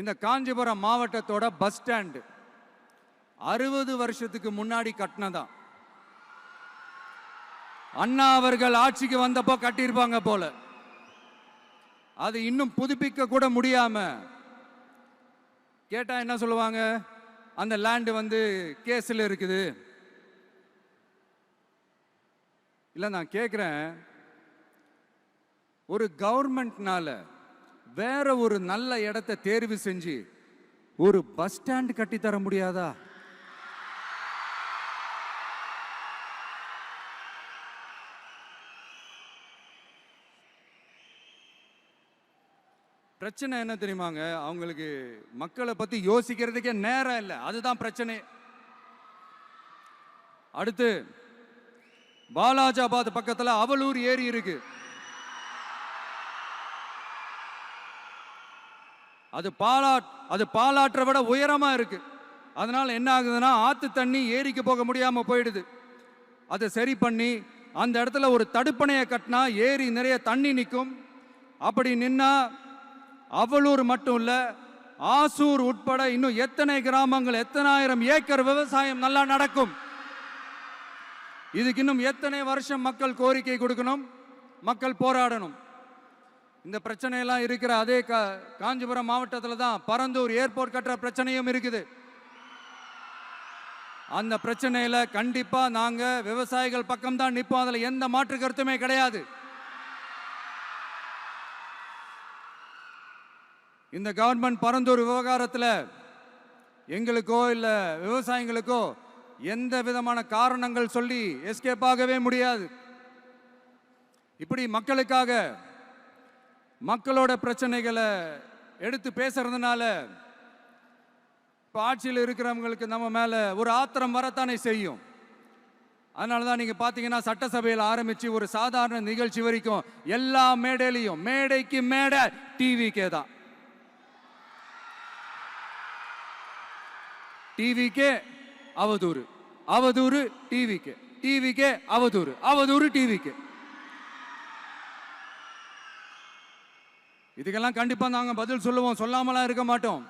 இந்த காஞ்சிபுரம் மாவட்டத்தோட bus stand 60 வருஷத்துக்கு முன்னாடி கட்டினதா. அண்ணா அவர்கள் ஆட்சிக்கு வந்தப்போ கட்டியிருப்பாங்க போல. அது இன்னும் புதுப்பிக்க கூட முடியாம கேட்டா என்ன சொல்லுவாங்க, அந்த லேண்ட் வந்து கேஸ்ல இருக்குது. இல்ல நான் கேட்கிறேன், ஒரு கவர்மெண்ட்னால வேற ஒரு நல்ல இடத்தை தேர்வு செஞ்சு ஒரு பஸ் ஸ்டாண்ட் கட்டி தர முடியாதா? பிரச்சனை என்ன தெரியுமாங்க, அவங்களுக்கு மக்களை பத்தி யோசிக்கிறதுக்கே நேரம் இல்லை. அதுதான் பிரச்சனை. அடுத்து பாலாஜாபாத் பக்கத்துல அவலூர் ஏரி இருக்கு. அது பாலாற்றை விட உயரமா இருக்கு. அதனால என்ன ஆகுதுன்னா, ஆத்து தண்ணி ஏரிக்கு போக முடியாம போயிடுது. அதை சரி பண்ணி அந்த இடத்துல ஒரு தடுப்பணையை கட்டினா ஏரி நிறைய தண்ணி நிற்கும். அப்படி நின்னா அவலூர் மட்டும் இல்ல, ஆசூர் உட்பட இன்னும் எத்தனை கிராமங்கள், எத்தனை ஆயிரம் ஏக்கர் விவசாயம் நல்லா நடக்கும். இதுக்கு இன்னும் எத்தனை வருஷம் மக்கள் கோரிக்கை கொடுக்கணும், மக்கள் போராடணும். இந்த பிரச்சனையெல்லாம் இருக்கிற அதே காஞ்சிபுரம் மாவட்டத்தில் தான் பரந்தூர் ஏர்போர்ட் கட்டுற பிரச்சனையும் இருக்குது. அந்த பிரச்சனையில கண்டிப்பா நாங்க விவசாயிகள் பக்கம் தான் நிற்போம். அதுல எந்த மாற்று கருத்துமே கிடையாது. இந்த கவர்மெண்ட் பரந்தூர் விவகாரத்தில் எங்களுக்கோ இல்ல விவசாயிகளுக்கோ எந்த விதமான காரணங்கள் சொல்லி எஸ்கேப் ஆகவே முடியாது. இப்படி மக்களுக்காக மக்களோட பிரச்சனைகளை எடுத்து பேசுறதுனால இப்போ ஆட்சியில் இருக்கிறவங்களுக்கு நம்ம மேல ஒரு ஆத்திரம் வரத்தானே செய்யும். அதனால தான் நீங்க பாத்தீங்கன்னா சட்டசபையில் ஆரம்பிச்சு ஒரு சாதாரண நிகழ்ச்சி வரைக்கும் எல்லா மேடையிலையும் மேடைக்கு மேடை டிவிக்கே தான். டிவிக்கே அவதூறு, அவதூறு டிவிக்கே, டிவிக்கே அவதூறு, அவதூறு டிவிக்கே. இதுக்கெல்லாம் கண்டிப்பா நாங்க பதில் சொல்லுவோம், சொல்லாமலாம் இருக்க மாட்டோம்.